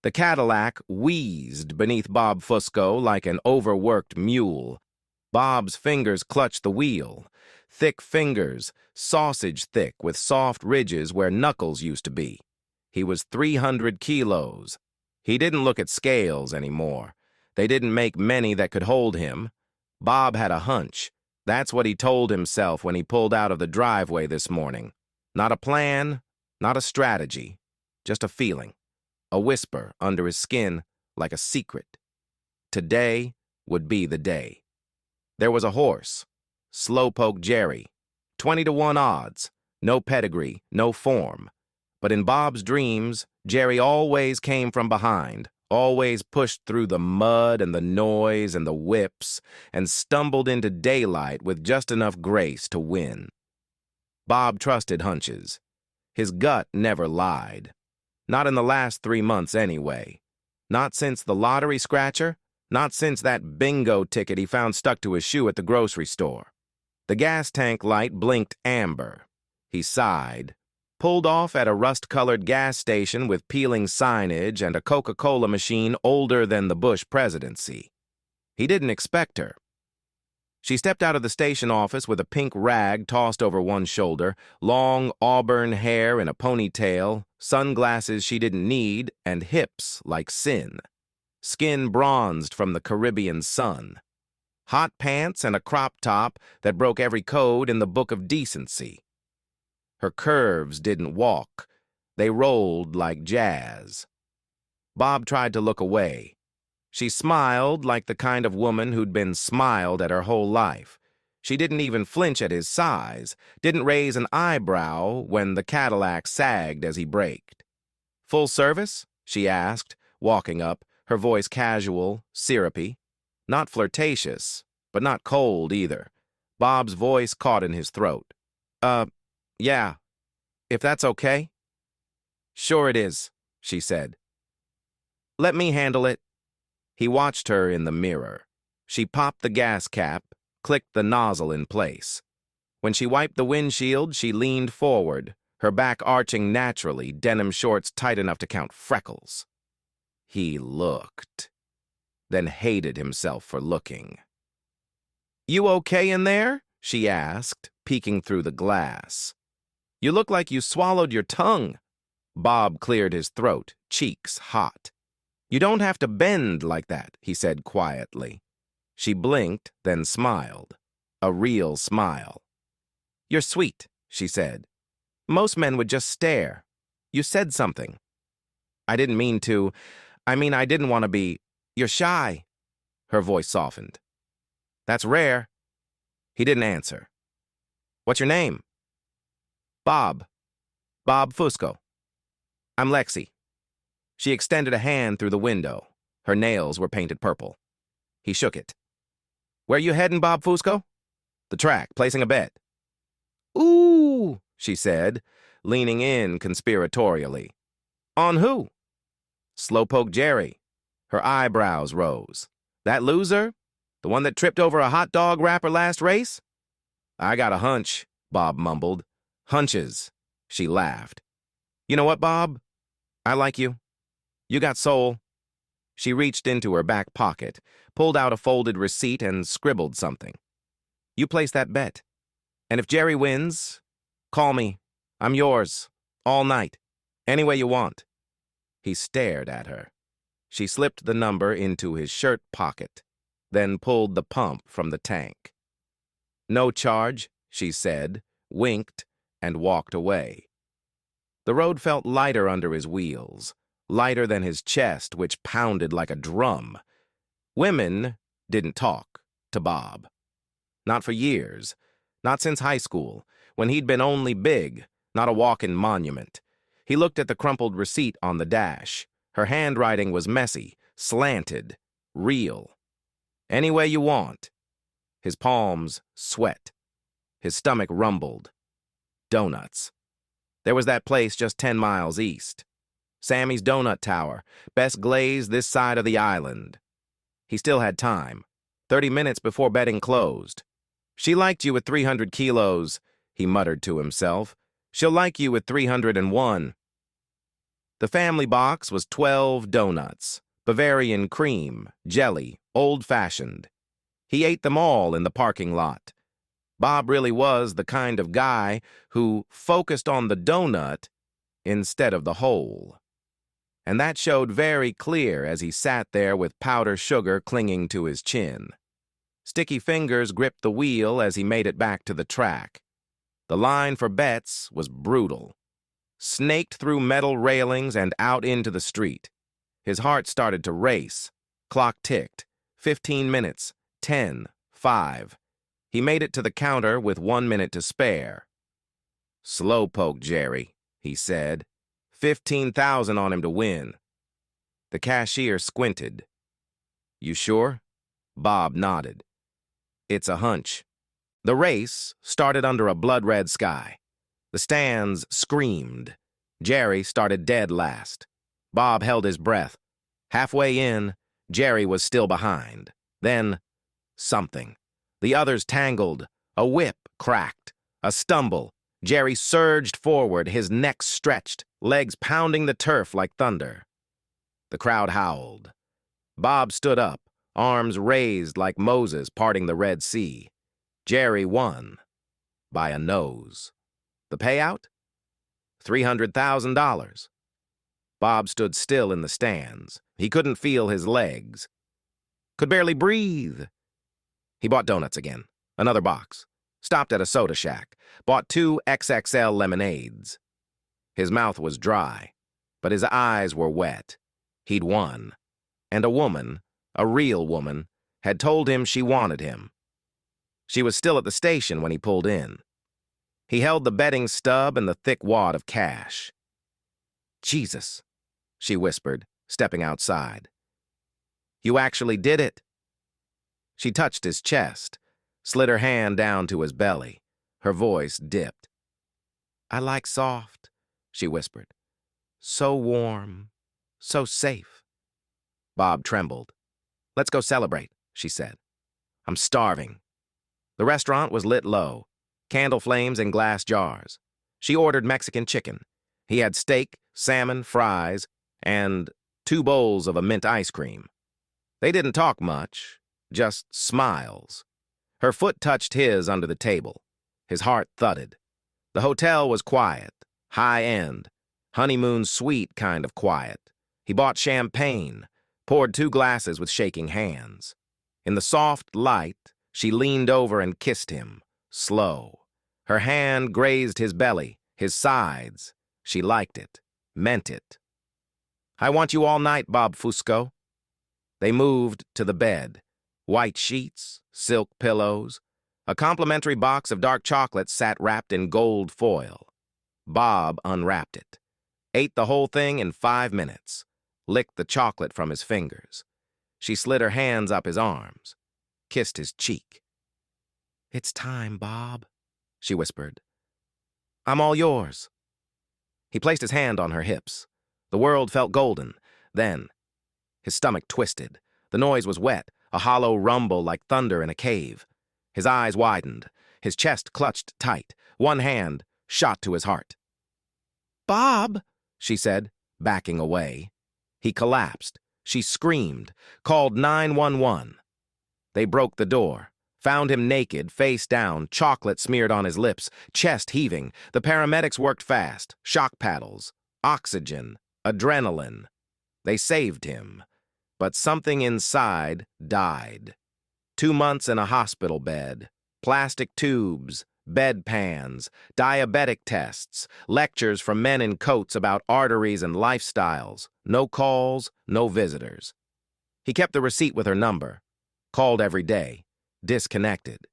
The Cadillac wheezed beneath Bob Fusco like an overworked mule. Bob's fingers clutched the wheel. Thick fingers, sausage thick with soft ridges where knuckles used to be. He was 300 kilos. He didn't look at scales anymore. They didn't make many that could hold him. Bob had a hunch. That's what he told himself when he pulled out of the driveway this morning. Not a plan, not a strategy, just a feeling. A whisper under his skin like a secret. Today would be the day. There was a horse, Slowpoke Jerry, 20-to-1 odds, no pedigree, no form. But in Bob's dreams, Jerry always came from behind, always pushed through the mud and the noise and the whips, and stumbled into daylight with just enough grace to win. Bob trusted hunches. His gut never lied. Not in the last 3 months anyway. Not since the lottery scratcher, not since that bingo ticket he found stuck to his shoe at the grocery store. The gas tank light blinked amber. He sighed, pulled off at a rust-colored gas station with peeling signage and a Coca-Cola machine older than the Bush presidency. He didn't expect her. She stepped out of the station office with a pink rag tossed over one shoulder, long auburn hair in a ponytail, sunglasses she didn't need, and hips like sin. Skin bronzed from the Caribbean sun. Hot pants and a crop top that broke every code in the book of decency. Her curves didn't walk. They rolled like jazz. Bob tried to look away. She smiled like the kind of woman who'd been smiled at her whole life. She didn't even flinch at his size, didn't raise an eyebrow when the Cadillac sagged as he braked. "Full service?" she asked, walking up, her voice casual, syrupy. Not flirtatious, but not cold either. Bob's voice caught in his throat. Yeah, if that's okay." "Sure it is," she said. "Let me handle it." He watched her in the mirror. She popped the gas cap, clicked the nozzle in place. When she wiped the windshield, she leaned forward, her back arching naturally, denim shorts tight enough to count freckles. He looked, then hated himself for looking. "You okay in there?" she asked, peeking through the glass. "You look like you swallowed your tongue." Bob cleared his throat, cheeks hot. "You don't have to bend like that," he said quietly. She blinked, then smiled. A real smile. "You're sweet," she said. "Most men would just stare. You said something." "I didn't mean to. I didn't want to be. You're shy." Her voice softened. "That's rare." He didn't answer. "What's your name?" "Bob. Bob Fusco." "I'm Lexi." She extended a hand through the window. Her nails were painted purple. He shook it. "Where you heading, Bob Fusco?" "The track, placing a bet." "Ooh," she said, leaning in conspiratorially. "On who?" "Slowpoke Jerry." Her eyebrows rose. "That loser? The one that tripped over a hot dog wrapper last race?" "I got a hunch," Bob mumbled. "Hunches." She laughed. "You know what, Bob? I like you. You got soul." She reached into her back pocket, pulled out a folded receipt and scribbled something. "You place that bet. And if Jerry wins, call me. I'm yours. All night. Any way you want." He stared at her. She slipped the number into his shirt pocket, then pulled the pump from the tank. "No charge," she said, winked, and walked away. The road felt lighter under his wheels. Lighter than his chest, which pounded like a drum. Women didn't talk to Bob. Not for years. Not since high school, when he'd been only big, not a walking monument. He looked at the crumpled receipt on the dash. Her handwriting was messy, slanted, real. "Any way you want." His palms sweat. His stomach rumbled. Donuts. There was that place just 10 miles east. Sammy's Donut Tower, best glaze this side of the island. He still had time. 30 minutes before betting closed. "She liked you at 300 kilos, he muttered to himself. "She'll like you at 301. The family box was 12 donuts, Bavarian cream, jelly, old-fashioned. He ate them all in the parking lot. Bob really was the kind of guy who focused on the donut instead of the whole. And that showed very clear as he sat there with powder sugar clinging to his chin. Sticky fingers gripped the wheel as he made it back to the track. The line for bets was brutal. Snaked through metal railings and out into the street. His heart started to race. Clock ticked. 15 minutes. 10. 5. He made it to the counter with 1 minute to spare. "Slowpoke, Jerry," he said. 15,000 on him to win. The cashier squinted. "You sure?" Bob nodded. "It's a hunch." The race started under a blood-red sky. The stands screamed. Jerry started dead last. Bob held his breath. Halfway in, Jerry was still behind. Then, something. The others tangled. A whip cracked. A stumble. Jerry surged forward, his neck stretched, legs pounding the turf like thunder. The crowd howled. Bob stood up, arms raised like Moses parting the Red Sea. Jerry won. By a nose. The payout? $300,000. Bob stood still in the stands. He couldn't feel his legs. Could barely breathe. He bought donuts again. Another box. Stopped at a soda shack. Bought 2 XXL lemonades. His mouth was dry, but his eyes were wet. He'd won. And a woman, a real woman, had told him she wanted him. She was still at the station when he pulled in. He held the betting stub and the thick wad of cash. "Jesus," she whispered, stepping outside. "You actually did it." She touched his chest, slid her hand down to his belly. Her voice dipped. "I like soft," she whispered. "So warm, so safe." Bob trembled. "Let's go celebrate," she said. "I'm starving." The restaurant was lit low, candle flames in glass jars. She ordered Mexican chicken. He had steak, salmon, fries, and 2 bowls of a mint ice cream. They didn't talk much, just smiles. Her foot touched his under the table. His heart thudded. The hotel was quiet, high-end, honeymoon suite kind of quiet. He bought champagne, poured 2 glasses with shaking hands. In the soft light, she leaned over and kissed him, slow. Her hand grazed his belly, his sides. She liked it, meant it. "I want you all night, Bob Fusco." They moved to the bed. White sheets, silk pillows. A complimentary box of dark chocolate sat wrapped in gold foil. Bob unwrapped it. Ate the whole thing in 5 minutes. Licked the chocolate from his fingers. She slid her hands up his arms. Kissed his cheek. "It's time, Bob," she whispered. "I'm all yours." He placed his hand on her hips. The world felt golden. Then, his stomach twisted. The noise was wet, a hollow rumble like thunder in a cave. His eyes widened. His chest clutched tight. One hand shot to his heart. "Bob," she said, backing away. He collapsed. She screamed, called 911. They broke the door, found him naked, face down, chocolate smeared on his lips, chest heaving. The paramedics worked fast, shock paddles, oxygen, adrenaline. They saved him, but something inside died. 2 months in a hospital bed, plastic tubes, bedpans, diabetic tests, lectures from men in coats about arteries and lifestyles. No calls, no visitors. He kept the receipt with her number. Called every day. Disconnected.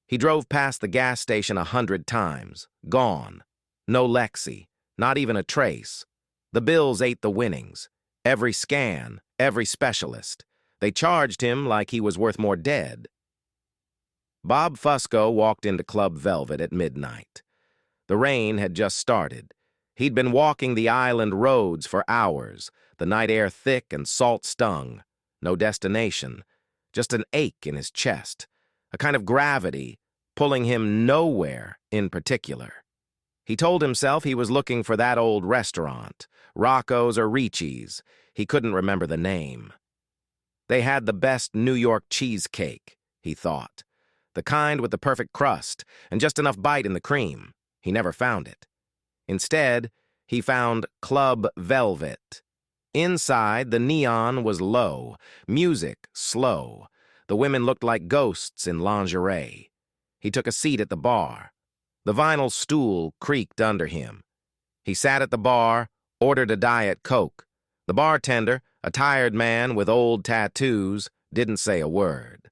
He drove past the gas station 100 times. Gone. No Lexi. Not even a trace. The bills ate the winnings. Every scan, every specialist. They charged him like he was worth more dead. Bob Fusco walked into Club Velvet at midnight. The rain had just started. He'd been walking the island roads for hours, the night air thick and salt-stung. No destination, just an ache in his chest, a kind of gravity pulling him nowhere in particular. He told himself he was looking for that old restaurant, Rocco's or Ricci's. He couldn't remember the name. They had the best New York cheesecake, he thought. The kind with the perfect crust and just enough bite in the cream. He never found it. Instead, he found Club Velvet. Inside, the neon was low, music slow. The women looked like ghosts in lingerie. He took a seat at the bar. The vinyl stool creaked under him. He sat at the bar, ordered a Diet Coke. The bartender, a tired man with old tattoos, didn't say a word.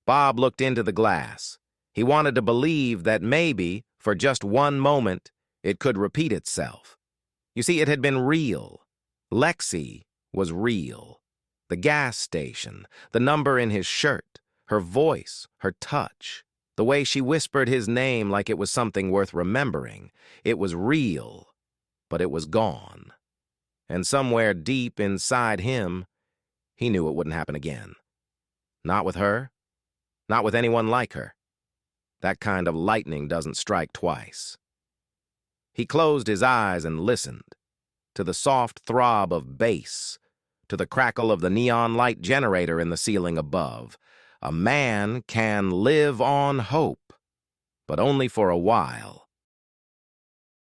Bob looked into the glass. He wanted to believe that maybe, for just one moment, it could repeat itself. You see, it had been real. Lexi was real. The gas station, the number in his shirt, her voice, her touch, the way she whispered his name like it was something worth remembering. It was real, but it was gone. And somewhere deep inside him, he knew it wouldn't happen again. Not with her. Not with anyone like her. That kind of lightning doesn't strike twice. He closed his eyes and listened to the soft throb of bass, to the crackle of the neon light generator in the ceiling above. A man can live on hope, but only for a while.